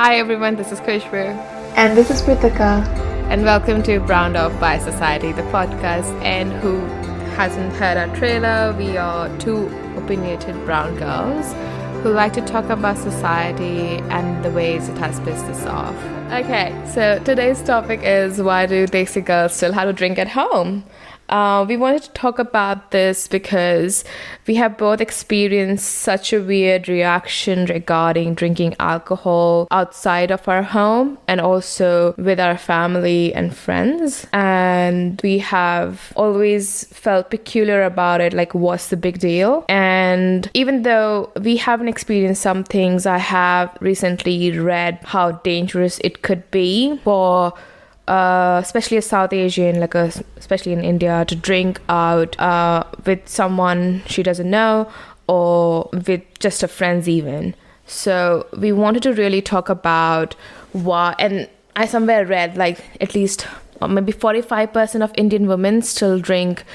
Hi everyone, this is Kushbu. And this is Prithika. And welcome to Browned Off by Society, the podcast. And who hasn't heard our trailer, we are two opinionated brown girls who like to talk about society and the ways it has pissed us off. Okay, so today's topic is, why do Desi girls still have to drink at home? We wanted to talk about this because we have both experienced such a weird reaction regarding drinking alcohol outside of our home and also with our family and friends. And we have always felt peculiar about it, like what's the big deal? And even though we haven't experienced some things, I have recently read how dangerous it could be for especially a South Asian, especially in India, to drink out with someone she doesn't know or with just her friends even. So we wanted to really talk about why, and I somewhere read like at least maybe 45% of Indian women still drink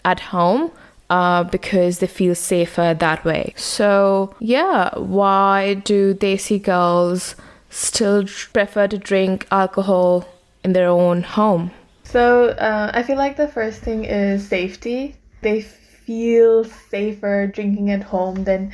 at home because they feel safer that way. So yeah, why do Desi girls still prefer to drink alcohol in their own home? So I feel like the first thing is safety. They feel safer drinking at home than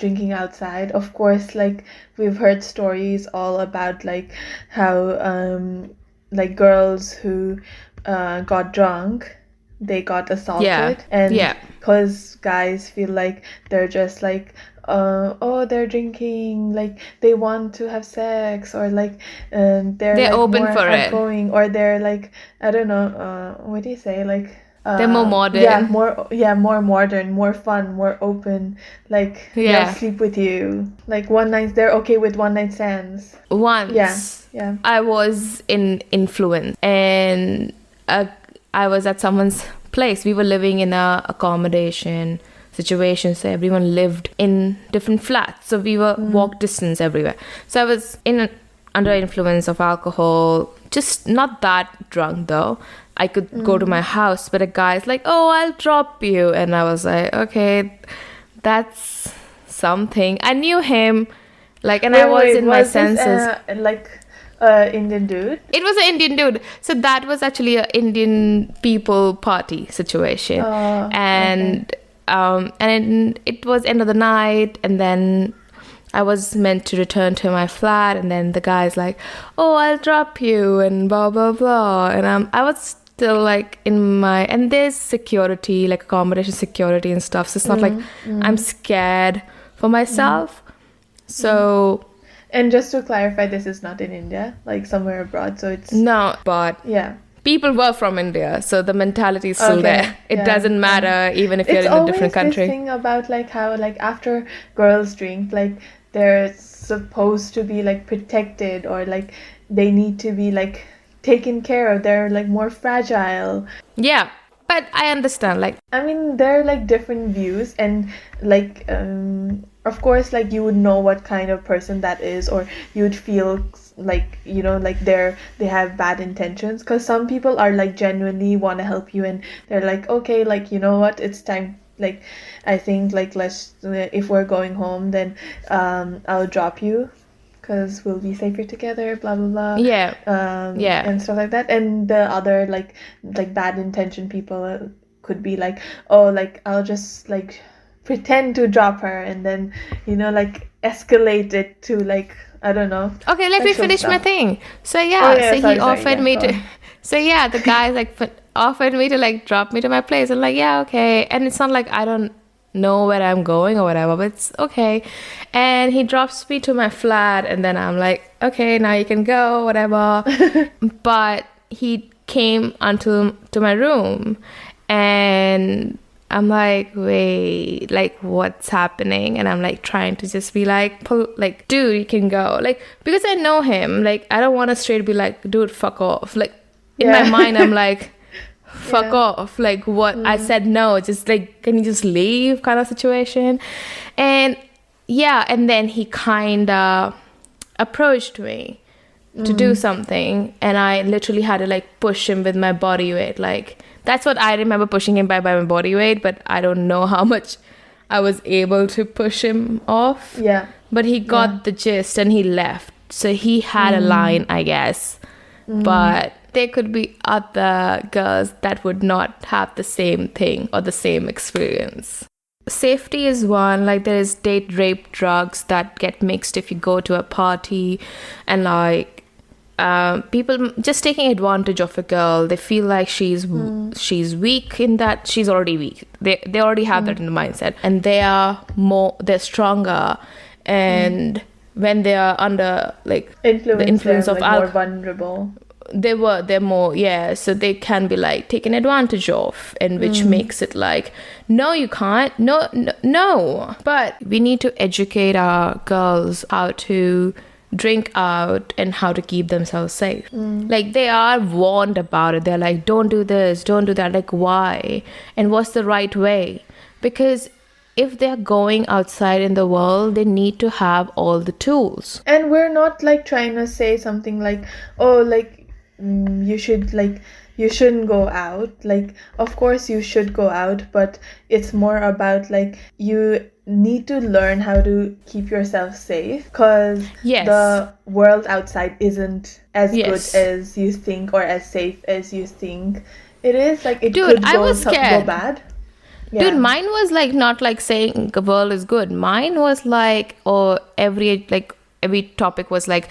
drinking outside. Of course, like we've heard stories all about like how like girls who got drunk, they got assaulted, and because guys feel like they're just like they're drinking, like they want to have sex, or like they're like open more for it, outgoing, or they're like, I don't know, what do you say, like they're more modern, more modern, more fun, more open, like they'll sleep with you, like they're okay with one night stands. Once I was in Influence, and I was at someone's place. We were living in a accommodation situation, so everyone lived in different flats, so we were walk distance everywhere. So I was under influence of alcohol, just not that drunk though. I could go to my house, but a guy's like, "Oh, I'll drop you," and I was like, "Okay, that's something." I knew him, like, and I was in my senses. Indian dude? It was an Indian dude. So that was actually an Indian people party situation. And it was end of the night, and then I was meant to return to my flat, and then the guy's like, "Oh, I'll drop you," and blah blah blah. And I was still like and there's security, like accommodation security and stuff, so it's not like I'm scared for myself. So and just to clarify, this is not in India, like somewhere abroad, so it's no, but people were from India, so the mentality is still there. It doesn't matter even if you're in a different country. It's always this thing about like how like after girls drink, like they're supposed to be like protected, or like they need to be like taken care of. They're like more fragile. Yeah, but I understand. Like, I mean, there are like different views, and like of course, like you would know what kind of person that is, or you would feel like, you know, like they have bad intentions, because some people are like genuinely want to help you, and they're like, okay, like, you know what, it's time, like I think like let's, if we're going home, then I'll drop you because we'll be safer together, blah blah blah, and stuff like that. And the other like bad intention people could be like, oh, like I'll just like pretend to drop her, and then, you know, like escalate it to like, I don't know. Okay, let me finish my thing. So he offered me to. So the guy like offered me to like drop me to my place. I'm like, yeah, okay. And it's not like I don't know where I'm going or whatever, but it's okay. And he drops me to my flat, and then I'm like, okay, now you can go, whatever. But he came to my room, and I'm like, wait, like what's happening? And I'm like trying to just be like, dude, you can go. Like, because I know him, like I don't want to straight be like, dude, fuck off. Like in my mind, I'm like, fuck off. Like what? I said no, just like, can you just leave kind of situation? And and then he kind of approached me to do something, and I literally had to like push him with my body weight. Like, that's what I remember, pushing him by my body weight, but I don't know how much I was able to push him off. Yeah. But he got the gist, and he left. So he had a line, I guess. But there could be other girls that would not have the same thing or the same experience. Safety is one. Like, there is date rape, drugs that get mixed if you go to a party, and like people just taking advantage of a girl. They feel like she's weak in that. She's already weak. They already have that in the mindset, and they're stronger, and when they are under like the influence of more vulnerable. They're more, yeah, so they can be like taken advantage of, and which makes it like, no, you can't, no. But we need to educate our girls how to drink out and how to keep themselves safe. Like, they are warned about it. They're like, don't do this, don't do that. Like, why? And what's the right way? Because if they're going outside in the world, they need to have all the tools. And we're not like trying to say something like, oh, like you shouldn't go out. Like, of course you should go out, but it's more about like you need to learn how to keep yourself safe, because the world outside isn't as good as you think, or as safe as you think it is. Like, it could go bad. Yeah. Dude, mine was like not like saying the world is good. Mine was like, every topic was like,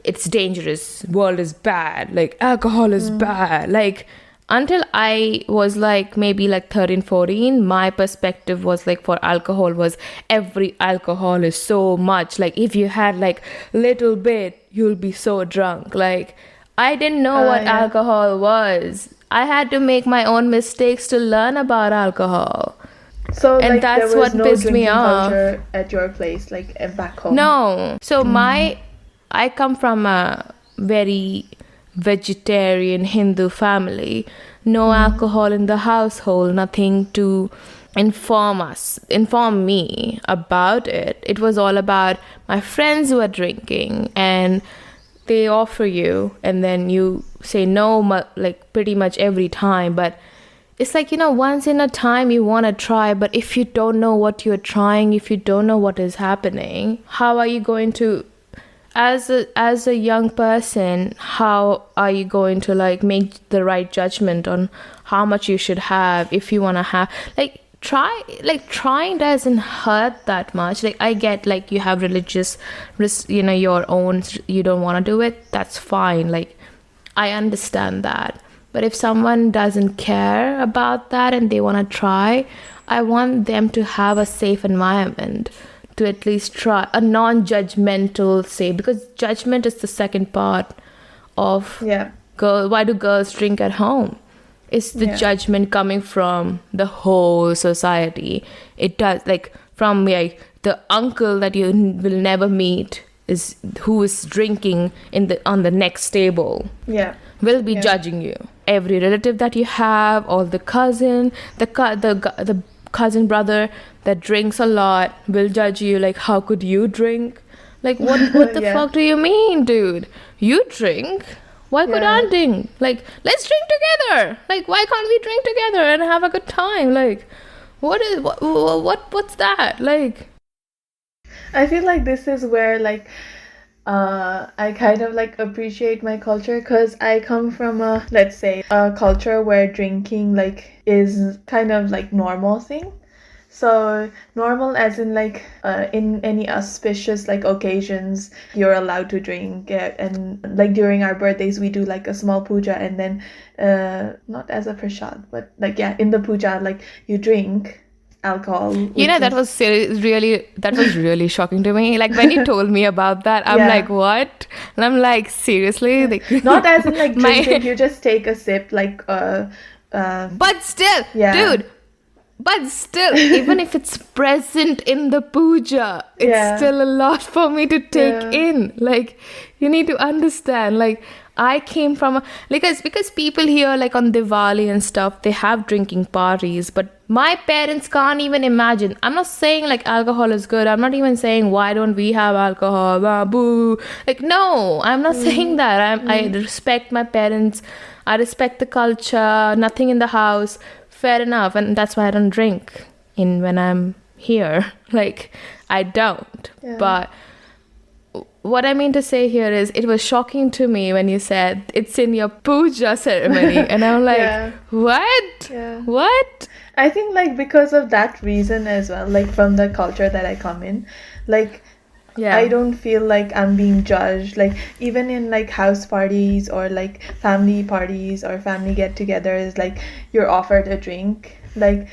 it's dangerous, world is bad, like alcohol is bad. Like, until I was like maybe like 13, 14, my perspective was like, for alcohol was, every alcohol is so much. Like, if you had like little bit, you'll be so drunk. Like, I didn't know what alcohol was. I had to make my own mistakes to learn about alcohol. So, and like, that's there was what no pissed me off. culture at your place, like back home? No. So I come from a very vegetarian Hindu family. No alcohol in the household, nothing to inform me about it. It was all about my friends who are drinking, and they offer you, and then you say no, like pretty much every time. But it's like, once in a time you want to try, but if you don't know what you're trying, if you don't know what is happening, how are you going to, as a young person, how are you going to like make the right judgment on how much you should have, if you want to have, trying doesn't hurt that much. Like, I get like you have religious, your own, you don't want to do it, that's fine. Like, I understand that. But if someone doesn't care about that and they want to try, I want them to have a safe environment to at least try, a non-judgmental safe, because judgment is the second part of why do girls drink at home? It's the judgment coming from the whole society. It does, like, from like the uncle that you will never meet is who is drinking on the next table. Will be judging you. Every relative that you have, or the cousin, the cousin brother that drinks a lot will judge you. Like, how could you drink? Like, what the fuck do you mean, dude? You drink. Why could I drink? Like, let's drink together. Like, why can't we drink together and have a good time? Like, what's that? Like, I feel like this is where like I kind of like appreciate my culture, because I come from let's say a culture where drinking like is kind of like normal thing. So normal as in like in any auspicious like occasions you're allowed to drink, and like during our birthdays we do like a small puja, and then not as a prasad, but like in the puja like you drink alcohol. that was really shocking to me. Like, when you told me about that, I'm like, what? And I'm like, seriously? Like, not as in like drinking, you just take a sip, like but still, dude, but still, even if it's present in the puja, it's still a lot for me to take in. Like, you need to understand, like, I came from because people here, like on Diwali and stuff, they have drinking parties, but my parents can't even imagine. I'm not saying like alcohol is good. I'm not even saying why don't we have alcohol, boo. Like, no, I'm not saying that. I respect my parents. I respect the culture. Nothing in the house. Fair enough, and that's why I don't drink when I'm here. Like, I don't. But what I mean to say here is it was shocking to me when you said it's in your puja ceremony. And I'm like, Yeah. what? Yeah. What? I think like because of that reason as well, like from the culture that I come in, like Yeah. I don't feel like I'm being judged. Like even in like house parties or like family parties or family get-togethers, like you're offered a drink. Like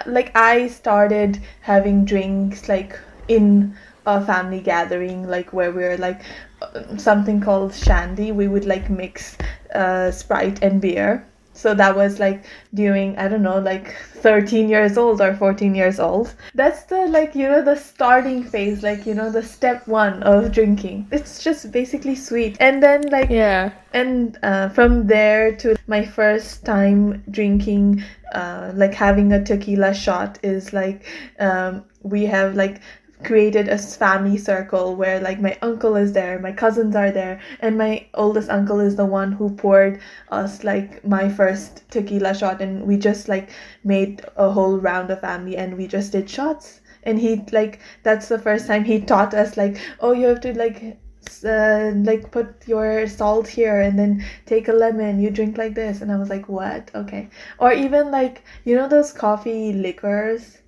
like I started having drinks like in a family gathering, like where we're like something called shandy. We would like mix Sprite and beer. So that was like during, I don't know, like 13 years old or 14 years old. That's the like, the starting phase, like, the step one of drinking. It's just basically sweet. And then like, Yeah. and from there to my first time drinking, like having a tequila shot is like, we have like created a family circle where like my uncle is there, my cousins are there, and my oldest uncle is the one who poured us like my first tequila shot, and we just like made a whole round of family and we just did shots. And he like that's the first time he taught us like, oh, you have to like put your salt here and then take a lemon, you drink like this. And I was like, what? Okay. Or even like those coffee liquors.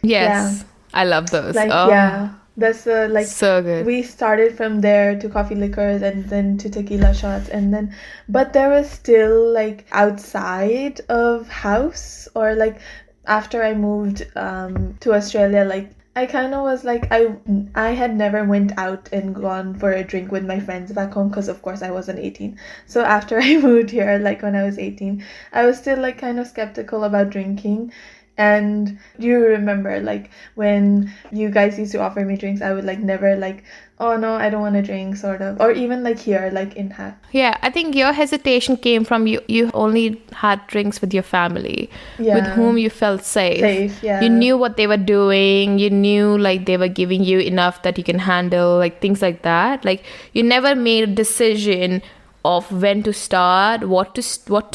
Yes. I love those. Like Oh, yeah, that's like so good. we started from there to coffee liquors and then to tequila shots, and then but there was still like outside of house, or like after I moved to Australia, like I kind of was like I had never went out and gone for a drink with my friends back home, because of course I wasn't 18. So after I moved here, like when I was 18, I was still like kind of skeptical about drinking. And do you remember like when you guys used to offer me drinks, I would like never like, oh no, I don't want to drink, sort of. Or even like here, like in Yeah, I think your hesitation came from you only had drinks with your family, with whom you felt safe. Safe, yeah. You knew what they were doing. You knew like they were giving you enough that you can handle, like things like that. Like you never made a decision of when to start, what to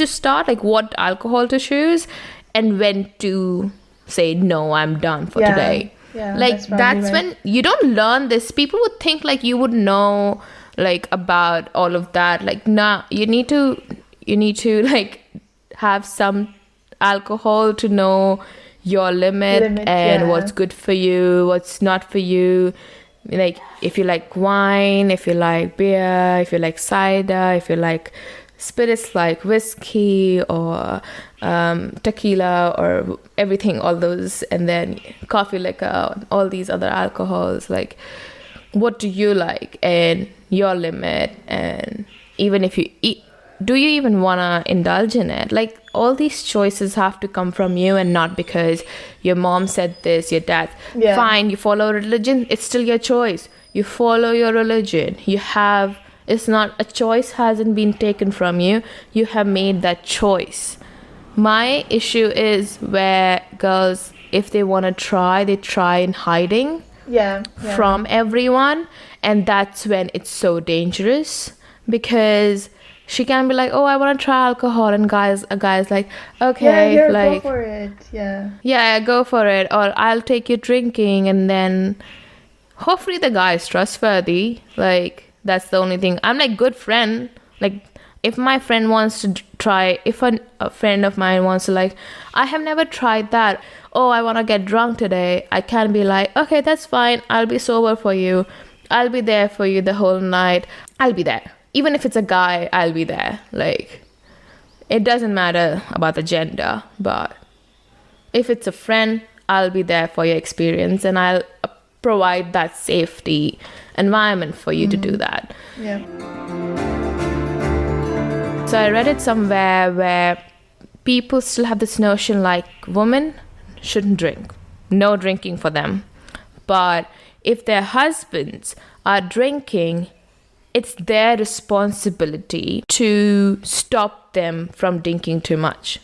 start, like what alcohol to choose, and when to say no, I'm done for today. Yeah, like that's right. when you don't learn this. People would think like you would know like about all of that. Like nah, you need to like have some alcohol to know your limit and yeah. what's good for you, what's not for you. Like if you like wine, if you like beer, if you like cider, if you like spirits like whiskey or tequila or everything, all those, and then coffee liquor, all these other alcohols, like what do you like and your limit, and even if you eat, do you even want to indulge in it? Like all these choices have to come from you, and not because your mom said this, your dad. Fine, you follow religion, it's still your choice. You follow your religion. It's not a choice, hasn't been taken from you. You have made that choice. My issue is where girls, if they want to try, they try in hiding from everyone. And that's when it's so dangerous, because she can be like, oh, I want to try alcohol, and a guy's like, okay, like go for it. Yeah, go for it, or I'll take you drinking. And then hopefully the guy is trustworthy. Like that's the only thing. I'm like good friend. Like if my friend wants to try, if a friend of mine wants to like, I have never tried that. Oh, I want to get drunk today. I can be like, okay, that's fine. I'll be sober for you. I'll be there for you the whole night. I'll be there. Even if it's a guy, I'll be there. Like it doesn't matter about the gender, but if it's a friend, I'll be there for your experience, and I'll provide that safety environment for you to do that. Yeah. So I read it somewhere where people still have this notion like women shouldn't drink, no drinking for them. But if their husbands are drinking, it's their responsibility to stop them from drinking too much.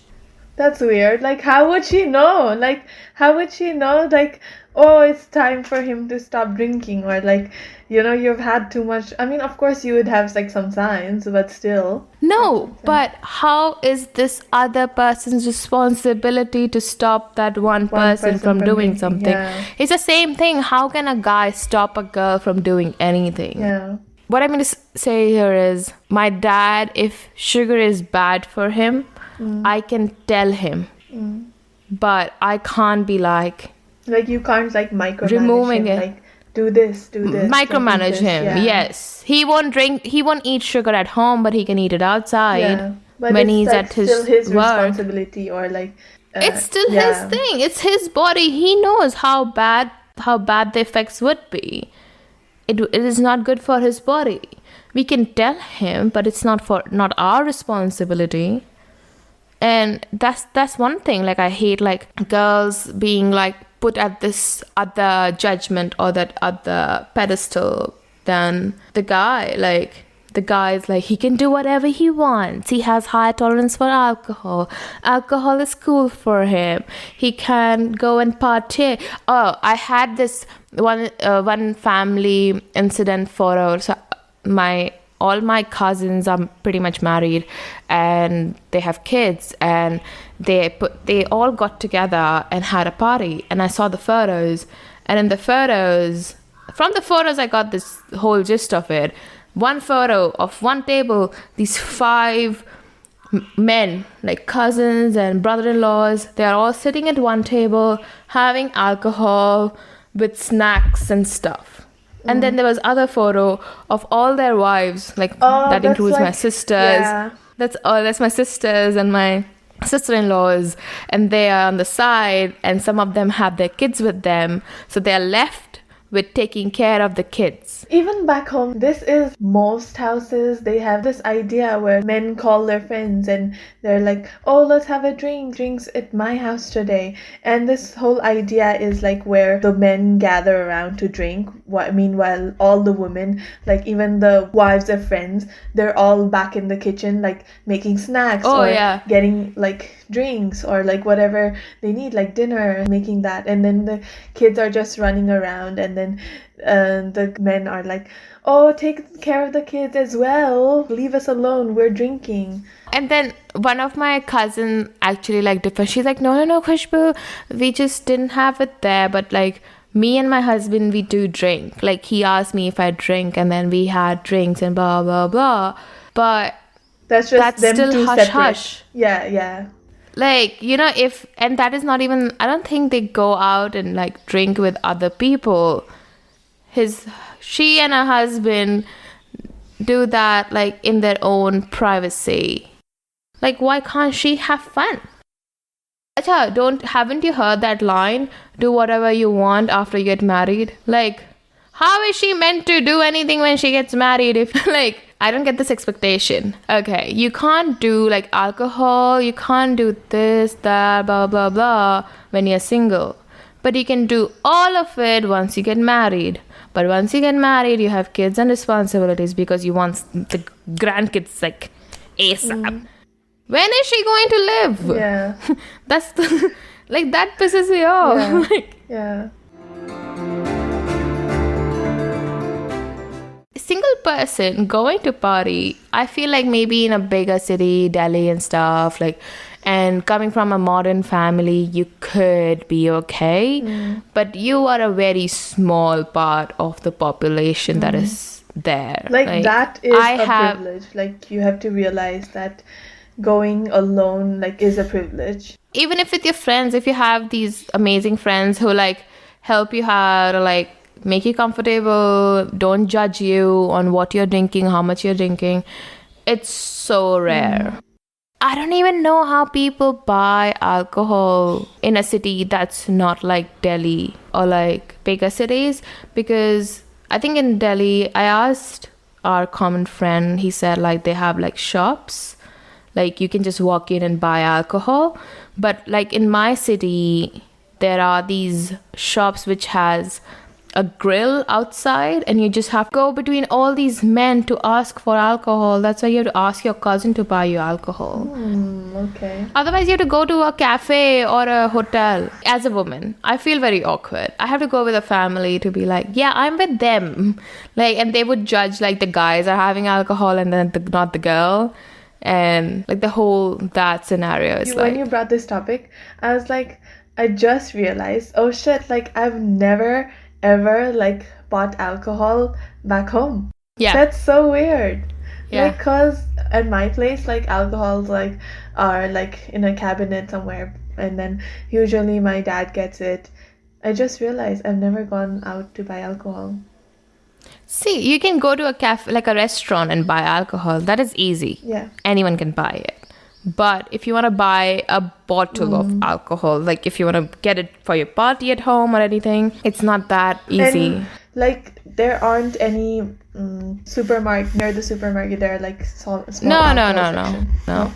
That's weird. Like, how would she know? Like, how would she know, like, oh, it's time for him to stop drinking, or like, you've had too much. I mean, of course, you would have like some signs, but still. No, but how is this other person's responsibility to stop that one person from doing drinking, something? yeah. It's the same thing. How can a guy stop a girl from doing anything? Yeah. What I mean to say here is, my dad, if sugar is bad for him, I can tell him. But I can't be like you can't like micromanage removing him, it. like do this, Micromanage don't eat this. him. Yeah. Yes, he won't eat sugar at home, but he can eat it outside. Yeah. But when it's he's like at his still his work. responsibility, or like It's still his thing. It's his body. He knows how bad the effects would be. It is not good for his body. We can tell him, but it's not our responsibility. And that's one thing. Like, I hate like girls being like put at this other judgment or that other pedestal than the guy. Like, the guy is like, he can do whatever he wants. He has high tolerance for alcohol. Alcohol is cool for him. He can go and party. Oh, I had this one family incident photo. So all my cousins are pretty much married, and they have kids, and they all got together and had a party. And I saw the photos, and from the photos I got this whole gist of it. One photo of one table, these 5 men, like cousins and brother-in-laws, they are all sitting at one table having alcohol with snacks and stuff. And then there was other photo of all their wives, like that includes my sisters. Yeah. That's my sisters and my sister-in-laws, and they are on the side, and some of them have their kids with them, so they are left with taking care of the kids. Even back home, this is most houses. They have this idea where men call their friends and they're like, oh, let's have a drink. Drinks at my house today. And this whole idea is like where the men gather around to drink. Meanwhile, all the women, like even the wives of friends, they're all back in the kitchen, like making snacks getting like drinks or like whatever they need, like dinner, making that. And then the kids are just running around, and then the men are like, oh, take care of the kids as well, leave us alone, we're drinking. And then one of my cousins actually like different. She's like, no, Khushbu, we just didn't have it there, but like me and my husband, we do drink. Like, he asked me if I drink, and then we had drinks and blah blah blah. But that's them still two hush separate. hush. Yeah. Like, and that is not even, I don't think they go out and like drink with other people. She and her husband do that like in their own privacy. Like, why can't she have fun? Haven't you heard that line? Do whatever you want after you get married. Like, how is she meant to do anything when she gets married if like, I don't get this expectation. Okay, you can't do like alcohol, you can't do this, that, blah blah blah when you're single. But you can do all of it once you get married. But once you get married, you have kids and responsibilities because you want the grandkids like ASAP. When is she going to live? Yeah. That's like, that pisses me off. Yeah. Single person going to party, I feel like maybe in a bigger city, Delhi and stuff, like, and coming from a modern family, you could be okay. But you are a very small part of the population that is there. Like that is privilege. Like, you have to realize that going alone like is a privilege. Even if with your friends, if you have these amazing friends who like help you out or like make you comfortable, don't judge you on what you're drinking, how much you're drinking, it's so rare. I don't even know how people buy alcohol in a city that's not like Delhi or like bigger cities, because I think in Delhi, I asked our common friend, he said like they have like shops, like you can just walk in and buy alcohol. But like in my city, there are these shops which has a grill outside, and you just have to go between all these men to ask for alcohol. That's why you have to ask your cousin to buy you alcohol. okay. Otherwise, you have to go to a cafe or a hotel. As a woman, I feel very awkward. I have to go with a family to be like, yeah, I'm with them. Like, and they would judge like the guys are having alcohol and then not the girl. And like the whole that scenario is When you brought this topic, I was like, I just realized, oh shit, like I've never ever like bought alcohol back home. yeah. That's so weird. Yeah. Like, cause at my place, like alcohols like are like in a cabinet somewhere, and then usually my dad gets it. I just realized I've never gone out to buy alcohol. See, you can go to a cafe, like a restaurant, and buy alcohol. That is easy. Yeah. Anyone can buy it. But if you want to buy a bottle of alcohol, like if you want to get it for your party at home or anything, it's not that easy. And, like, there aren't any supermarket near the supermarket. There are like small No. alcohol section. No.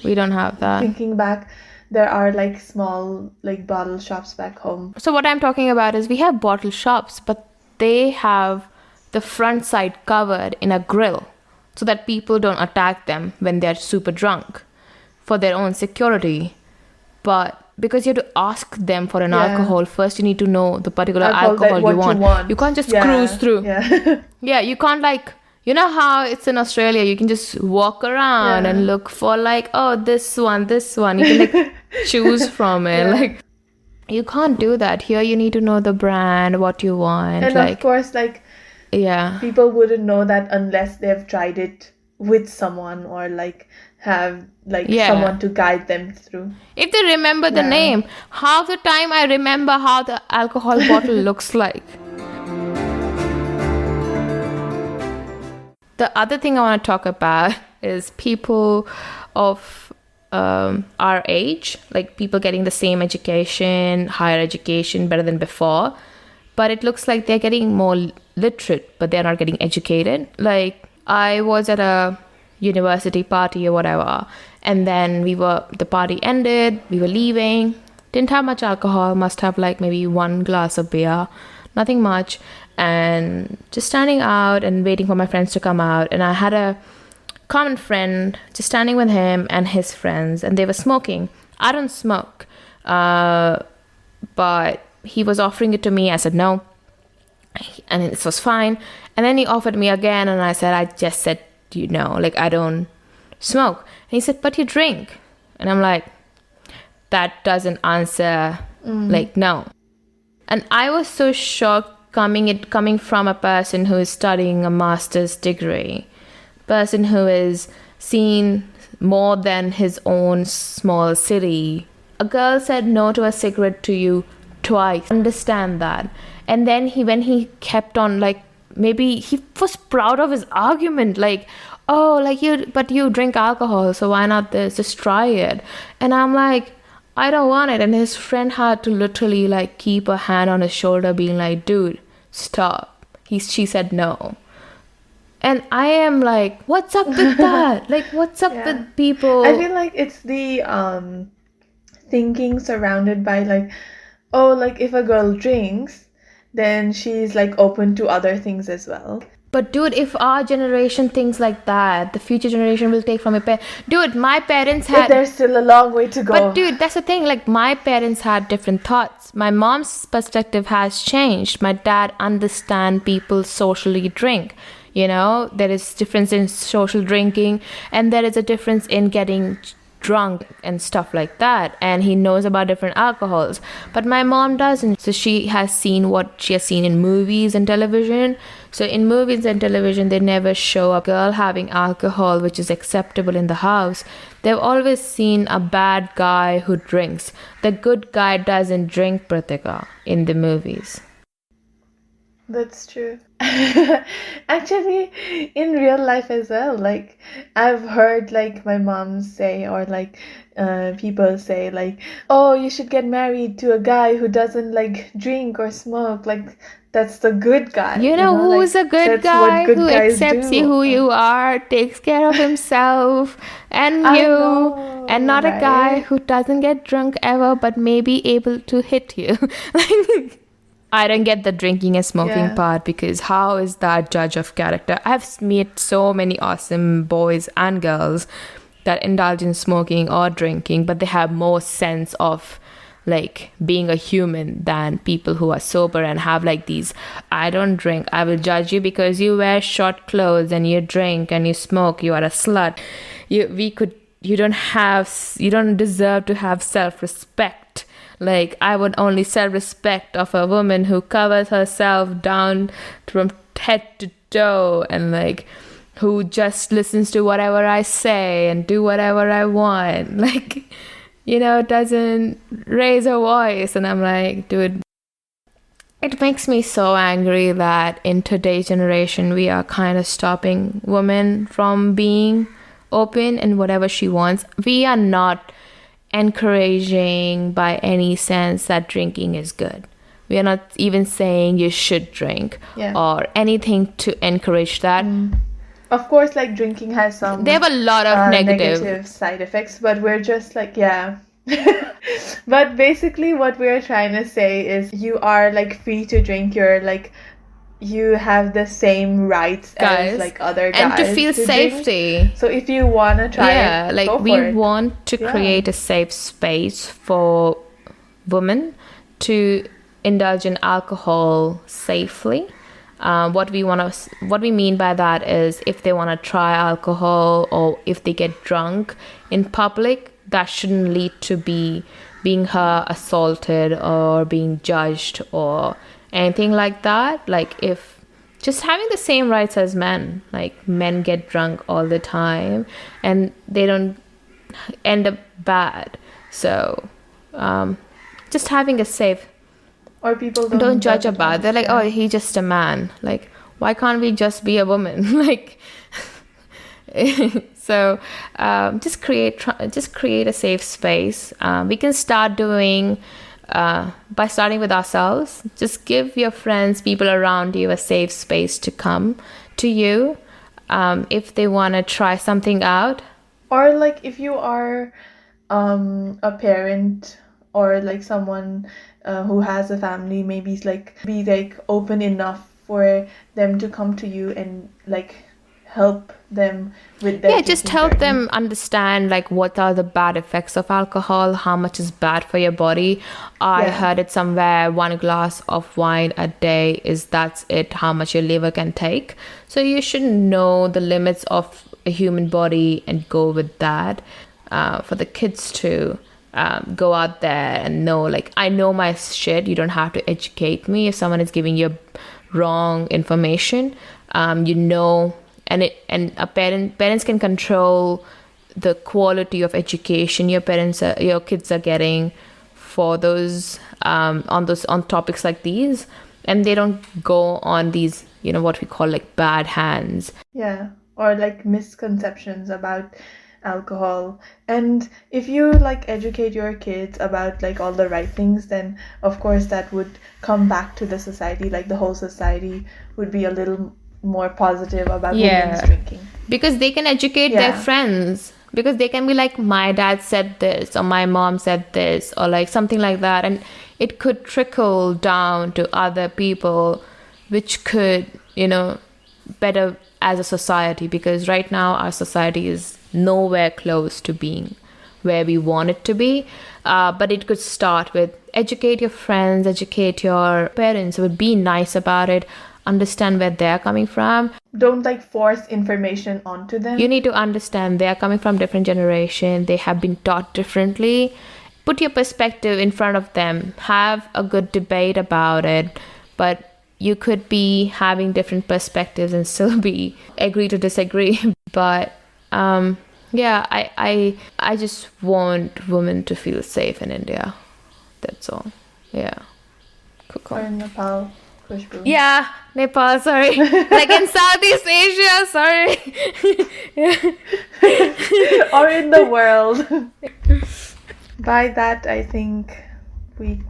We don't have that. Thinking back, there are like small like bottle shops back home. So what I'm talking about is we have bottle shops, but they have the front side covered in a grill so that people don't attack them when they're super drunk for their own security. But because you have to ask them for an alcohol, first you need to know the particular alcohol you want. You can't just cruise through. Yeah. Yeah, you can't like, you know how it's in Australia, you can just walk around and look for like, oh, this one. You can like choose from it. Like, you can't do that. Here you need to know the brand, what you want. And like, of course, like, yeah. people wouldn't know that unless they've tried it with someone or like have like someone to guide them through. If they remember the name, half the time I remember how the alcohol bottle looks like. The other thing I want to talk about is people of our age, like people getting the same education, higher education, better than before. But it looks like they're getting more literate, but they're not getting educated. Like, I was at a university party or whatever, and then the party ended, we were leaving, didn't have much alcohol, must have like maybe one glass of beer, nothing much, and just standing out and waiting for my friends to come out. And I had a common friend, just standing with him and his friends, and they were smoking. I don't smoke, but he was offering it to me. I said no, and it was fine. And then he offered me again, and I said, I just said, you know, like, I don't smoke. And he said, but you drink. And I'm like, that doesn't answer, like, no. And I was so shocked coming from a person who is studying a master's degree, person who is seen more than his own small city. A girl said no to a cigarette to you twice. Understand that. And then when he kept on, like, maybe he was proud of his argument, like, oh, like, you drink alcohol, so why not this? Just try it. And I'm like, I don't want it. And his friend had to literally like keep a hand on his shoulder being like, dude, stop. She said no. And I am like, what's up with that? Like, what's up with people? I feel like it's the thinking surrounded by like, oh, like if a girl drinks, then she's like open to other things as well. But dude, if our generation thinks like that, the future generation will take from your parents. Dude, my parents had... There's still a long way to go. But dude, that's the thing. Like, my parents had different thoughts. My mom's perspective has changed. My dad understands people socially drink. You know, there is difference in social drinking, and there is a difference in getting drunk and stuff like that, and he knows about different alcohols. But my mom doesn't. So she has seen what she has seen in movies and television. So in movies and television, they never show a girl having alcohol which is acceptable in the house. They've always seen a bad guy who drinks. The good guy doesn't drink, Pratika, in the movies. That's true. Actually, in real life as well, like I've heard like my mom say, or like people say like, oh, you should get married to a guy who doesn't like drink or smoke. Like, that's the good guy. You know who's like, a good guy who accepts you who you are, takes care of himself and you, and not a guy who doesn't get drunk ever but may be able to hit you. Like, I don't get the drinking and smoking part, because how is that judge of character? I've met so many awesome boys and girls that indulge in smoking or drinking, but they have more sense of like being a human than people who are sober and have like these, I don't drink, I will judge you because you wear short clothes and you drink and you smoke, you are a slut. You don't deserve to have self-respect. Like, I would only self-respect of a woman who covers herself down from head to toe and like who just listens to whatever I say and do whatever I want. Like, doesn't raise her voice. And I'm like, dude, it makes me so angry that in today's generation, we are kind of stopping women from being open in whatever she wants. We are not encouraging by any sense that drinking is good. We are not even saying you should drink or anything to encourage that. Of course, like drinking has some. They have a lot of negative side effects, but we're just like, yeah. But basically, what we're trying to say is you are like free to drink. You're like, you have the same rights as like other guys. And to feel safety. Drink. So if you want to try it, like go for we it. want to create a safe space for women to indulge in alcohol safely. What we mean by that is if they want to try alcohol or if they get drunk in public, that shouldn't lead to being assaulted or being judged or anything like that. Like, if just having the same rights as men, like men get drunk all the time and they don't end up bad. So just having a safe, or people don't judge about it. They're like, oh, he's just a man. Like, why can't we just be a woman? Like, so just create a safe space. We can start doing by starting with ourselves. Just give your friends, people around you, a safe space to come to you if they want to try something out. Or like if you are a parent or like someone who has a family, maybe like be like open enough for them to come to you and like help them with their just help them understand like what are the bad effects of alcohol, how much is bad for your body. I heard it somewhere, 1 glass of wine a day that's it, how much your liver can take. So you should know the limits of a human body and go with that. For the kids to go out there and know, like, I know my shit, you don't have to educate me. If someone is giving you wrong information, and parents can control the quality of education your kids are getting for those on topics like these, and they don't go on these what we call like bad hands, or like misconceptions about alcohol. And if you like educate your kids about like all the right things, then of course that would come back to the society. Like the whole society would be a little more positive about women's drinking, because they can educate their friends, because they can be like, my dad said this or my mom said this or like something like that, and it could trickle down to other people, which could better as a society, because right now our society is nowhere close to being where we want it to be. But it could start with educate your friends, educate your parents, would be nice about it, understand where they're coming from. Don't like force information onto them. You need to understand they're coming from different generation, they have been taught differently. Put your perspective in front of them, have a good debate about it. But you could be having different perspectives and still be agree to disagree. But I just want women to feel safe in India. That's all. Or in Nepal. Nepal, sorry. Like in Southeast Asia, sorry. Or in the world. By that, I think we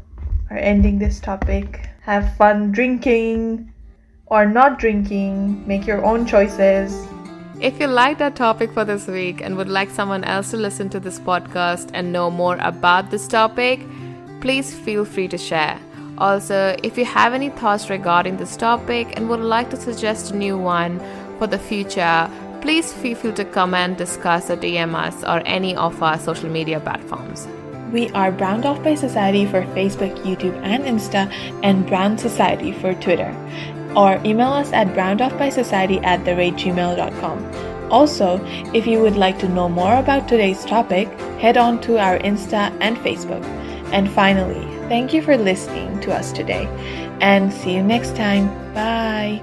are ending this topic. Have fun drinking or not drinking. Make your own choices. If you liked our topic for this week and would like someone else to listen to this podcast and know more about this topic, please feel free to share. Also, if you have any thoughts regarding this topic and would like to suggest a new one for the future, Please feel free to comment, discuss, or DM us or any of our social media platforms. We are Browned Off by Society for Facebook, YouTube, and Insta, and Brown Society for Twitter. Or email us at brownedoffbysociety@gmail.com. Also, if you would like to know more about today's topic, head on to our Insta and Facebook. And finally, thank you for listening to us today, and see you next time. Bye!